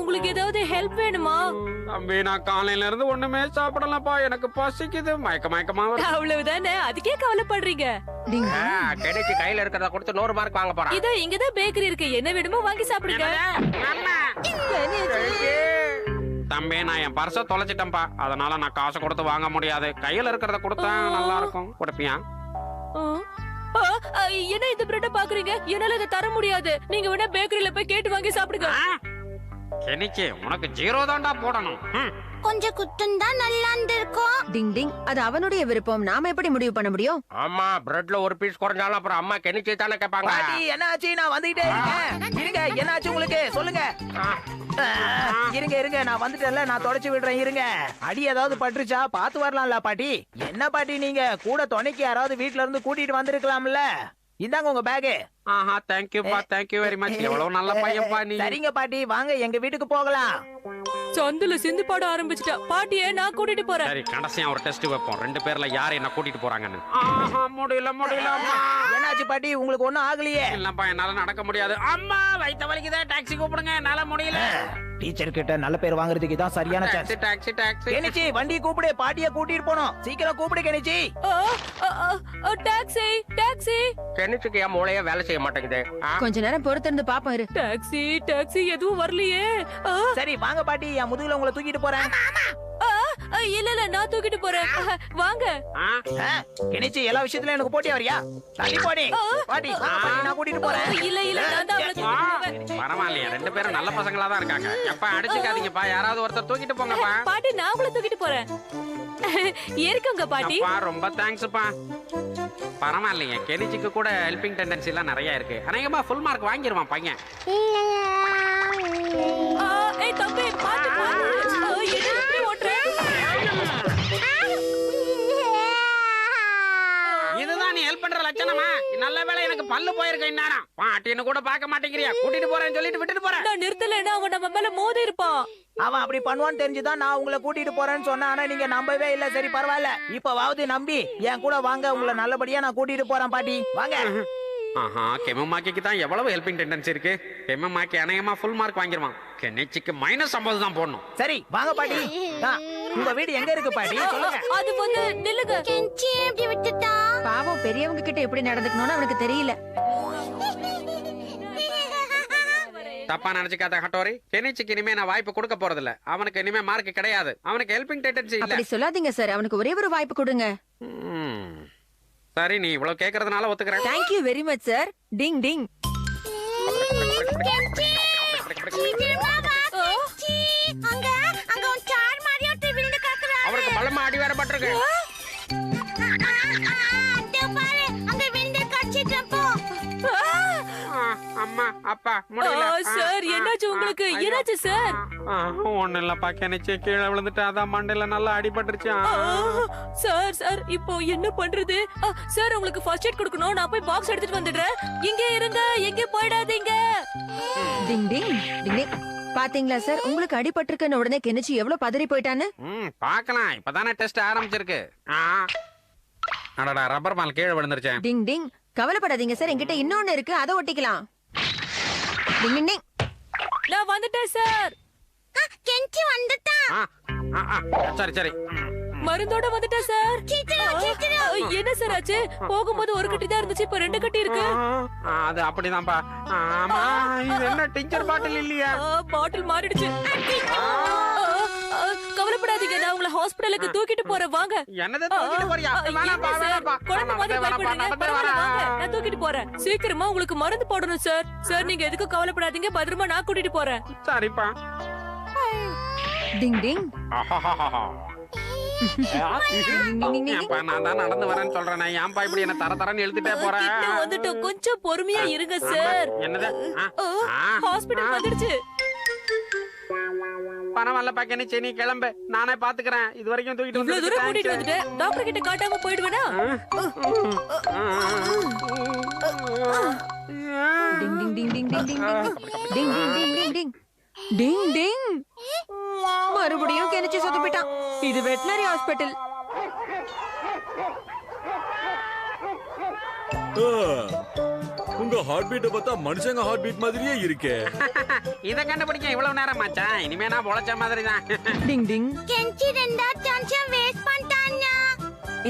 உங்களுக்கு ஏதாவது ஹெல்ப் வேணுமா? தம்பி நான் காலையில இருந்து ஒண்ணுமே சாப்பிடலப்பா, எனக்கு பசிக்குது, மயக்கமா வருது. அவ்வளவுதானே, அதுக்கே கவலைப்படுறீங்க. டிங் கிடைச்சு கையில இருக்கிறத கொடுத்து 100 மார்க் வாங்க போறான். இதோ இங்கதான் பேக்கரி இருக்கு, என்ன வேணுமோ வாங்கி சாப்பிடுங்க. தம்பி நான் என் பர்ஸ தொலைச்சிட்டேன்ப்பா, அதனால நான் காசு கொடுத்து வாங்க முடியாது. கையில இருக்கிறத கொடுத்தா நல்லா இருக்கும். கொடுப்பியா? ஆ, ஆ, ஆ, என்ன இந்த பிரெட்ட பாக்குறீங்க? என்னால இதை தர முடியாது. நீங்க வேணா பேக்கரியில போய் கேட்டு வாங்கி சாப்பிடுங்க. கெனிச்சி உனக்கு 0 தான்டா போடணும். கொஞ்சம் குத்துந்தா நல்லா இருந்திருக்கும். டிங் டிங் அது அவனுடைய விருப்பம், நாம எப்படி முடிவு பண்ண முடியும்? ஆமா, பிரெட்ல ஒரு பீஸ் குறைஞ்சாலும் அப்புறம் அம்மா கெனிச்சு தானே கேட்பாங்க. பாட்டி என்னாச்சு? நான் வந்துட்டே இருக்கேன். இருங்க, என்னாச்சு உங்களுக்கு சொல்லுங்க. இருங்க நான் வந்துட்டேன்ல, நான் தொடச்சு விடுறேன். இருங்க, அடி ஏதாவது பட்டுருச்சா பாத்து வரலாம்ல பாட்டி? என்ன பாட்டி நீங்க கூட துணைக்கு யாராவது வீட்ல இருந்து கூட்டிட்டு வந்திருக்கலாம்ல? இந்தாங்க உங்க பேகு. ஆஹா, தேங்க்யூப்பா, தேங்க்யூ வெரி மச். எவ்வளவு நல்ல பையன்பா நீ. சரிங்க பாட்டி, வாங்க எங்க வீட்டுக்கு போகலாம். சந்துல சிந்து பாட ஆரம்பிச்சுட்டா. பாட்டியே நான் கூட்டிட்டு போறேன். சரி, கடைசியா ஒரு டெஸ்ட் வைப்போம், 2 பேர்ல யார் என்ன கூட்டிட்டு போறாங்கன்னு. ஆஹா, முடியலம்மா. என்னாச்சு பாட்டி, உங்களுக்கு ஒண்ணும் ஆகலையே? இல்லப்பா, என்னால நடக்க முடியாது. அம்மா வயித்த வலிக்குதே, டாக்ஸி கூப்பிடுங்க, என்னால முடியல. டீச்சர் கிட்ட நல்ல பேர் வாங்குறதுக்கு தான் சரியான சான்ஸ். டாக்ஸி. கெனிச்சி வண்டி கூப்பிடு, பாட்டிய கூட்டிட்டு போனோம். சீக்கிரம் கூப்பிடு கெனிச்சி. டாக்ஸி டாக்ஸி கெனிச்சுக்கு என் மூளையே வேலை செய்ய மாட்டேங்குது. கொஞ்ச நேரம் பொறுத்திருந்து பாப்போம் இரு. டாக்ஸி டாக்ஸி எதுவும் வரலையே. சரி வாங்க பாட்டி, என் முதுகுல உங்களை தூக்கிட்டு போறேன். இல்ல நான் தூக்கிட்டு போறேன். வாங்க. கெனிச்சி எல்லா விஷயத்துலயும் எனக்கு போட்டி வரியா? தள்ளி போடி பாட்டி, வாங்க பாட்டி, நான் கூட்டிட்டு போறேன். இல்ல நான் தான் அவளை தூக்கிட்டு போவேன். பரவாயில்லையா, 2 பேரும் நல்ல பசங்களா தான் இருக்காங்க. எப்பா அடிச்சுக்காதீங்கப்பா, யாராவது ஒருத்தர் தூக்கிட்டு போங்கப்பா. பாட்டி நான் உங்களை தூக்கிட்டு போறேன். ஏறிக்கோங்க பாட்டி. அப்பா ரொம்ப தேங்க்ஸ்ப்பா. பரவாயில்லைங்க, கெனிச்சிக்கு கூட ஹெல்பிங் டெண்டன்சி எல்லாம் நிறைய இருக்கு. அநேகமா ஃபுல் மார்க் வாங்கிடுவான் பையன். ஏய் தம்பி பாத்து என்ன இப்படி ஓட்ற? இதுதான் நீ ஹெல்ப் பண்ற லட்சணமா? நல்ல வேளை எனக்கு பல்லு போயிருக்க இந்நேரம். பாட்டின்னு கூட பார்க்க மாட்டேங்கிறியா? கூட்டிட்டு போறேன்னு சொல்லிட்டு விட்டுட்டு போறேன். நான் நிறுத்தலைன்னா அவன் நம்ம மேல மோதி இருப்பான். அவன் அப்படி பண்ணுவான்னு தெரிஞ்சுதான் நான் உங்களை கூட்டிட்டு போறேன்னு சொன்னேன். ஆனா நீங்க நம்பவே இல்ல. சரி பரவாயில்ல, இப்பவாவது நம்பி என் கூட வாங்க, உங்களை நல்லபடியா நான் கூட்டிட்டு போறேன் பாட்டி. வாங்க. ஆஹா, கெமமாக்கிக்கு தான் எவ்வளவு ஹெல்பிங் டெண்டன்சி இருக்கு. கெமமாக்கி அநேகமா ஃபுல் மார்க் வாங்கிடுவான். கெனிச்சிக்கு -50 தான் போடணும். சரி வாங்க பாட்டி. உங்க வீடு எங்க இருக்கு பாட்டி சொல்லுங்க. அது வந்து நில்லுங்க. கெஞ்சி எப்படி விட்டுட்டா? பாவம், பெரியவங்க கிட்ட எப்படி நடந்துக்கணும்னு அவனுக்கு தெரியல. தப்பா நினைச்சுக்காத ஹட்டோரி. கெனிச்சிக்கு இனிமே நான் வாய்ப்பு கொடுக்க போறதில்ல. அவனுக்கு இனிமே மார்க் கிடையாது. அவனுக்கு ஹெல்பிங் டெண்டன்சி இல்ல. அப்படி சொல்லாதீங்க சார், அவனுக்கு ஒரே ஒரு வாய்ப்பு கொடுங்க. சரி, நீ இவ்வளவு கேக்குறதுனால ஒத்துக்கிறேன். Thank you very much sir. Ding ding. கெஞ்சி சீக்கிரமா வா கெஞ்சி. அங்க ஒரு சார் மாதிரி ஒருத்தர் விழுந்து கிடக்குறாரு. அவருக்கு பலமா அடி வேற பட்டிருக்கு. அதோ பாரு, அங்க விழுந்து கடிச்சிட்டேன் போ. அம்மா அப்பா முடியல. சார் என்னாச்சு உங்களுக்கு? என்னாச்சு சார்? ஒண்ணு இல்லப்பா, கெனிச்சி கீழே விழுந்துட்டு அதான் மண்டையில நல்லா அடிபட்டுருச்சு. சார் இப்போ என்ன பண்றது? சார் உங்களுக்கு ஃபர்ஸ்ட் எய்ட் கொடுக்கணும். நான் போய் பாக்ஸ் எடுத்துட்டு வந்துடுறேன். இங்கே இருங்க, எங்கே போயிடாதீங்க. டிங் டிங் டிங் டிங். பாத்தீங்களா சார், உங்களுக்கு அடிபட்டிருக்குன்னு உடனே கெனிச்சி எவ்வளவு பதறி போயிட்டான்னு. பாக்கலாம், இப்பதானே டெஸ்ட் ஆரம்பிச்சிருக்கு. அடடா, ரப்பர் பால் கீழே விழுந்துருச்சேன். டிங் டிங். கவலைப்படாதீங்க சார், என்கிட்ட இன்னொன்னு இருக்கு, அதை ஒட்டிக்கலாம். டிங் டிங் டிங். நான் வந்துட்டேன் சார். கெஞ்சி வந்துட்டா. சரி மருந்தோட வந்துட்டேன் சார். சீக்கிரம். என்ன சார் ஆச்சு? போகும்போது ஒரு கட்டி தான் இருந்துச்சு, இப்ப 2 கட்டி இருக்கு. அது அப்படிதான்ப்பா. ஆமா, இது என்ன டிஞ்சர் பாட்டில் இல்லையா? பாட்டில் மாறிடுச்சு. கவலைப்படாதீங்க, நான் உங்களை ஹாஸ்பிடலுக்கு தூக்கிட்டு போறேன். வாங்க. என்னது தூக்கிட்டு போறியா? வேணாம்ப்பா, வேணாம்ப்பா. குழந்தை மாதிரி பயப்படுறீங்க. நடந்து பரவாயில்ல, வாங்க. வரேன். நான் தூக்கிட்டு போறேன். சீக்கிரமா உங்களுக்கு மருந்து போடணும் சார். சார் நீங்க எதுக்கும் கவலைப்படாதீங்க, பத்திரமா நான் கூட்டிட்டு போறேன். சரிப்பா. டிங் டிங். ஏன்பா, நான் தான் நடந்து வரேன்னு சொல்றேன். ஏன்பா இப்படி என்ன தரன்னு இழுத்துட்டே போறேன்? கிட்ட வந்துட்டோம், கொஞ்சம் பொறுமையா இருங்க சார். என்னது? ஹாஸ்பிடல் வந்துடுச்சு. பரவாயில்லப்பா கெனிச்சி, நீ கிளம்பு, நானே பாத்துக்கிறேன். இது வரைக்கும் தூக்கிட்டு இவ்வளவு தூரம் கூட்டிட்டு வந்துட்டேன். டாக்டர் கிட்ட காட்டாம போயிடுவேனா? டிங் டிங் டிங் டிங் டிங் டிங் டிங் டிங் டிங் டிங் டிங் டிங் டிங். மறுபடியும் கெனிச்சி சொதப்பிட்டான். இது வெட்டினரி ஹாஸ்பிடல். உங்க ஹார்ட் பீட்டை பார்த்தா மனுஷங்க ஹார்ட் பீட் மாதிரியே இருக்கே. இத கண்டுபிடிக்க இவ்வளவு நேரம் மச்சான். இனிமே நான் பொழைச்ச மாதிரி தான். டிங் டிங். கெஞ்சி ரெண்டா சான்ஸ வேஸ்ட் பண்ணிட்டான்னா.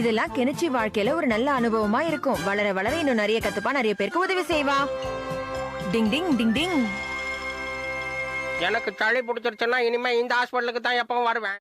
இதெல்லாம் கெனிச்சி வாழ்க்கையில ஒரு நல்ல அனுபவமா இருக்கும். வளர வளர இன்னும் நிறைய கத்துப்பா, நிறைய பேருக்கு உதவி செய்வா. டிங் டிங் டிங் டிங். எனக்கு சளி பிடிச்சிருச்சுன்னா இனிமே இந்த ஹாஸ்பிட்டலுக்கு தான் எப்பவும் வருவேன்.